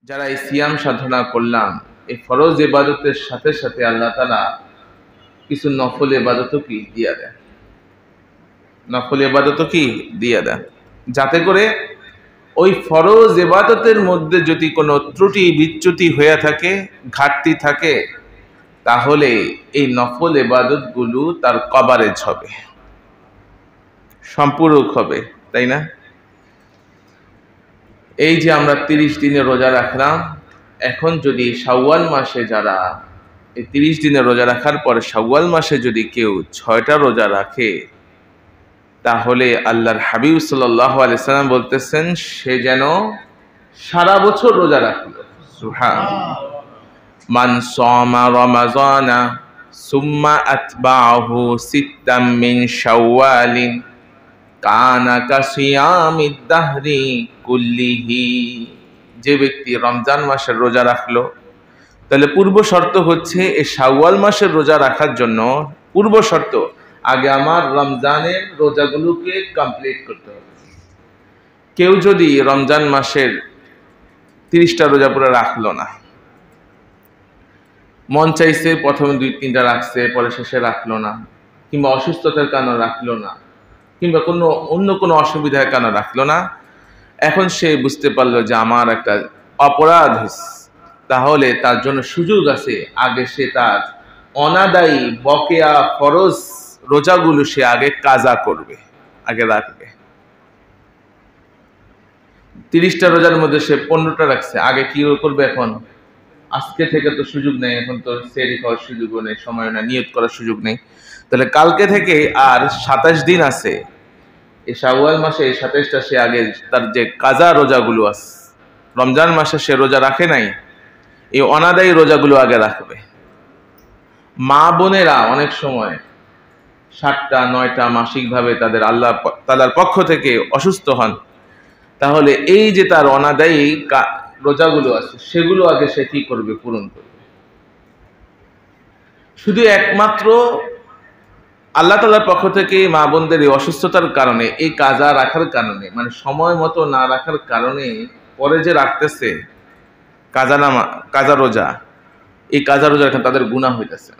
যারা এই সিয়াম সাধনা করলাম, এই ফরজ ইবাদতের সাথে সাথে আল্লাহ তাআলা কিছু নফল ইবাদতও কি দিয়া দেন, নফল ইবাদতও কি দিয়া দেন, যাতে করে ওই ফরজ ইবাদতের মধ্যে যদি কোনো ত্রুটি বিচ্যুতি হয়ে থাকে, ঘাটতি থাকে, তাহলে এই নফল ইবাদতগুলো তার কভারেজ হবে, সম্পূরক হবে, তাই না? এই যে আমরা 30 দিনে রোজা রাখলাম, এখন যদি শাওয়াল মাসে যারা এই 30 দিনে রোজা রাখার পরে শাওয়াল মাসে যদি কেউ 6টা রোজা রাখে, তাহলে আল্লাহর হাবিব সাল্লাল্লাহু আলাইহি সাল্লাম বলতেছেন সে যেন সারা বছর রোজা রাখলো। সুবহানাল্লাহ। মান সামা রমাযানা সুম্মা আতবাআহু সিত্তাম মিন শাওয়ালিন কানা কাসিয়ামিদ দাহরি কুল্লিহি। যে ব্যক্তি রমজান মাসের রোজা রাখলো, তাহলে পূর্ব শর্ত হচ্ছে এই শাওয়াল মাসের রোজা রাখার জন্য পূর্ব শর্ত আগে আমার রমজানের রোজাগুলোকে কমপ্লিট করতে হবে। কেউ যদি রমজান মাসের 30টা রোজা পুরো রাখলো না, মন চাইছে প্রথমে 2-3টা রাখছে, পরে শেষে রাখলো না, কিংবা অসুস্থতার কারণে রাখলো না, কিংবা অন্য কোনো অসুবিধার কারণে রাখলো না, এখন সে বুঝতে পারলো যে আমার একটা অপরাধ হয়েছে, তাহলে তার জন্য সুযোগ আছে, আগে সে তার অনাদায়ী বকেয়া ফরজ রোজাগুলো সে আগে কাজা করবে, আগে রাখবে। 30টা রোজার মধ্যে সে 15টা রাখছে, আগে কি করবে? এখন আজকে থেকে তো সুযোগ নেই, এখন তো সেহরি খাওয়ার সুযোগও নেই, সময় না, নিয়ত করার সুযোগ নেই, তাহলে কালকে থেকে আর 27 দিন আছে, এই শাওয়াল মাসে এই 27টা সে আগে তার যে কাজা রোজাগুলো আছে, রমজান মাসে সে রোজা রাখে নাই, এই অনাদায়ী রোজাগুলো আগে রাখবে। মা বোনেরা অনেক সময় 7টা 9টা মাসিকভাবে তাদের আল্লাহ তাআলার পক্ষ থেকে অসুস্থ হন, তাহলে এই যে তার অনাদায়ী রোজাগুলো আছে সেগুলো আগে সে কি করবে? পূরণ করবে। শুধু একমাত্র আল্লাহ তাআলার পক্ষ থেকে মা বোনদের এই অসুস্থতার কারণে, এই কাজা রাখার কারণে, মানে সময় মতো না রাখার কারণে পরে যে রাখতেছে কাজা রোজা, এই কাজা রোজা এখন তাদের গুনাহ হইতেছে।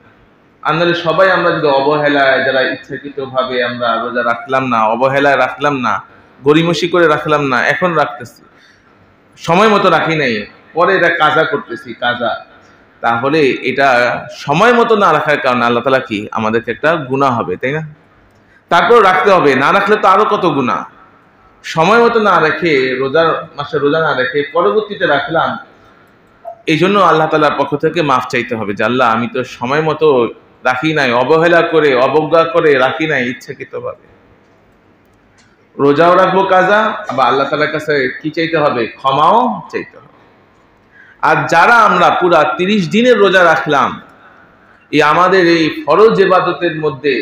আমরা সবাই আমরা যদি অবহেলায়, যারা ইচ্ছাকৃতভাবে আমরা রোজা রাখলাম না, অবহেলায় রাখলাম না, গরিমসি করে রাখলাম না, এখন রাখতেছি, সময় মতো রাখি নাই, পরে এটা কাজা করতেছি কাজা, তাহলে এটা সময় মতো না রাখার কারণে আল্লাহ তাআলা কি আমাদেরকে একটা গুনাহ হবে, তাই না? তারপর রাখতে হবে, না রাখলে তো আরো কত গুনাহ। সময় মতো না রেখে, রোজার মাসে রোজা না রেখে পরবর্তীতে রাখলাম, এই জন্য আল্লাহ তাআলার পক্ষ থেকে মাফ চাইতে হবে যে আল্লাহ আমি তো সময় মতো রাখি নাই, অবহেলা করে অবজ্ঞা করে রাখি নাই ইচ্ছাকৃতভাবে। রোজাও রাখবো কাজা, আবার আল্লাহ তাআলার কাছে কি চাইতে হবে? ক্ষমাও চাইতে হবে। আর যারা আমরা পুরা 30 দিনের রোজা রাখলাম, এই আমাদের এই ফরজ ইবাদতের মধ্যে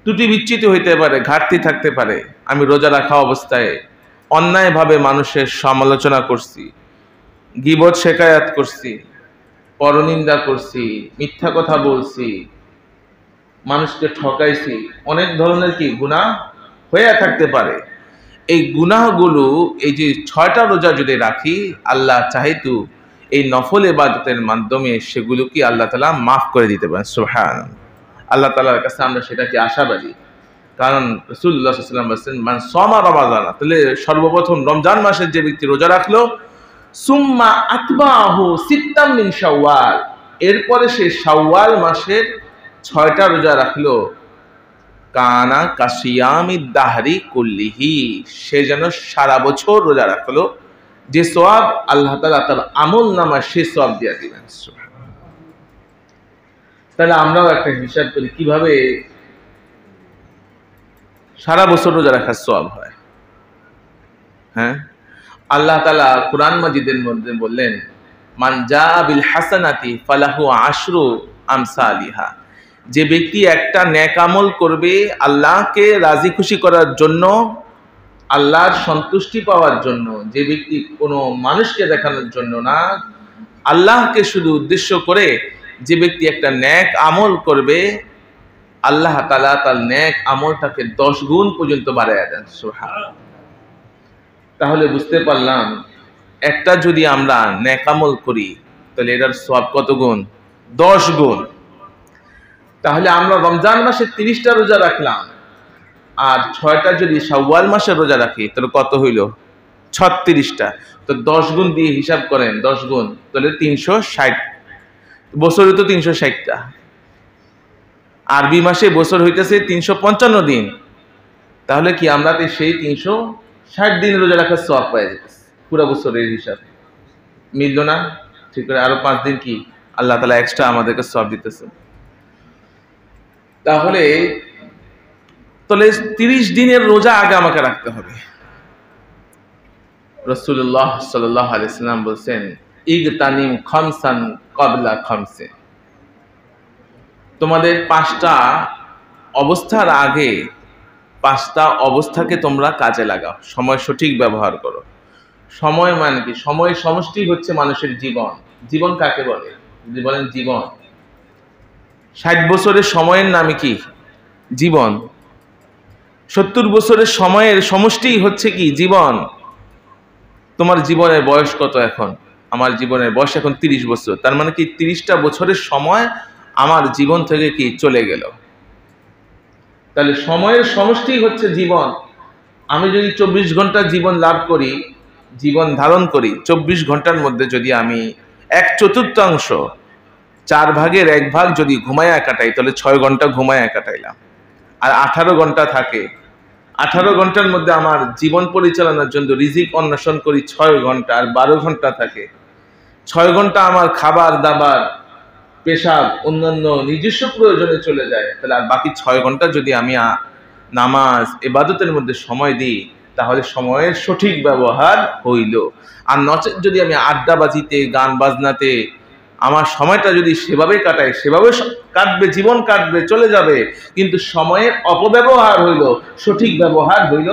ত্রুটি বিচ্যুতি হইতে পারে, ঘাটতি থাকতে পারে, আমি রোজা রাখা অবস্থায় অন্যায়ভাবে মানুষের সমালোচনা করছি, গীবত শেকায়াত করছি, পরনিন্দা করছি, মিথ্যা কথা বলছি, মানুষকে ঠকাইছি, অনেক ধরনের কি গুনাহ হয়ে থাকতে পারে। এই গুনাহগুলো, এই যে 6টা রোজা যদি রাখি, আল্লাহ চাইতো এই নফল ইবাদতের মাধ্যমে সেগুলো কি আল্লাহ তাআলা মাফ করে দিতে পারেন। সুবহানাল্লাহ। আল্লাহ তাআলার কাছে আমরা সেটাকে আশাবাদী, কারণ রাসূলুল্লাহ সাল্লাল্লাহু আলাইহি ওয়াসাল্লাম বলেছেন মান সামা রমাযানা, তাহলে সর্বপ্রথম রমজান মাসের যে ব্যক্তি রোজা রাখলো, সুম্মা আতবাহু সিত্তাম মিন শাওয়াল, এরপরে সে শাওয়াল মাসের 6টা রোজা রাখলো, কানা কাসিয়ামিদ দাহরি কুল্লিহি, সে যেন সারা বছর রোজা রাখলো, যে সওয়াব আল্লাহ তাআলা তার আমল নামায় সে সওয়াব দিয়ে দিবেন। তাহলে আমরাও একটা হিসাব করি কিভাবে সারা বছর রোজা রাখার সওয়াব হয়। হ্যাঁ, আল্লাহ তাআলা কুরআন মাজিদের মধ্যে বললেন মান জা বিল হাসানাতি ফালাহু আশরু আমসালিহা, যে ব্যক্তি একটা নেক আমল করবে আল্লাহকে রাজি খুশি করার জন্য, আল্লাহর সন্তুষ্টি পাওয়ার জন্য, যে ব্যক্তি কোনো মানুষকে দেখানোর জন্য না, আল্লাহকে শুধু উদ্দেশ্য করে যে ব্যক্তি একটা নেক আমল করবে, আল্লাহ তাআলা তার নেক আমলটাকে 10 গুণ পর্যন্ত বাড়াইয়া দেন। সুবহানাল্লাহ। তাহলে বুঝতে পারলাম একটা যদি আমরা নেকামল করি তাহলে এটার সওয়াব কত গুণ? 10 গুণ। তাহলে আমরা রমজান মাসে 30টা রোজা রাখলাম, আর 6টা যদি শাওয়াল মাসে রোজা রাখি তাহলে কত হইল? 36টা। তো 10 গুণ দিয়ে হিসাব করেন, 10 গুণ তাহলে 360। বছরে তো 360টা, আরবি মাসে বছর হইতেছে 355 দিন। তাহলে কি আমরা সেই 360 দিন রোজা রাখার সওয়াব পাই যেতেছে পুরো বছরের হিসাবে। মিলল না? ঠিক করে আরো 5 দিন কি আল্লাহ তাআলা এক্সট্রা আমাদেরকে সওয়াব দিতেছে। তাহলে 30 দিনের রোজা আগে আমাকে রাখতে হবে। রাসূলুল্লাহ সাল্লাল্লাহু আলাইহি ওয়াসাল্লাম বলেন, ইগতানিম খামসান ক্বাবলা খামসিন। তোমাদের 5টা অবস্থার আগে 5টা অবস্থাকে তোমরা কাজে লাগাও, সময় সঠিক ব্যবহার করো। সময় মানে কি? সময় সমষ্টি হচ্ছে মানুষের জীবন। জীবন কাকে বলে? যদি বলেন জীবন, 60 বছরের সময়ের নামে কি? জীবন। 70 বছরের সময়ের সমষ্টি হচ্ছে কি? জীবন। তোমার জীবনের বয়স কত এখন? আমার জীবনের বয়স এখন 30 বছর। তার মানে কি 30টা বছরের সময় আমার জীবন থেকে কি চলে গেল। তাহলে সময়ের সমষ্টি হচ্ছে জীবন। আমি যদি 24 ঘন্টা জীবন লাভ করি, জীবন ধারণ করি, 24 ঘন্টার মধ্যে যদি আমি 1/4 4 ভাগের 1 ভাগ যদি ঘুমায়া কাটাই তাহলে 6 ঘন্টা ঘুমায়া কাটাইলাম। আর 18 ঘন্টা থাকে। 18 ঘন্টার মধ্যে আমার জীবন পরিচালনার জন্য রিজিক অন্বেষণ করি 6 ঘন্টা, আর 12 ঘন্টা থাকে। 6 ঘন্টা আমার খাবার দাবার, পেশাব, অন্যান্য নিজস্ব প্রয়োজনে চলে যায়। তাহলে আর বাকি 6 ঘন্টা যদি আমি নামাজ ইবাদতের মধ্যে সময় দিই তাহলে সময়ের সঠিক ব্যবহার হইল। আর নচেত যদি আমি আড্ডাবাজিতে, গান বাজনাতে আমার সময়টা যদি সেভাবে কাটাই, সেভাবে কাটবে, জীবন কাটবে, চলে যাবে, কিন্তু সময়ের অপব্যবহার হইল, সঠিক ব্যবহার হইল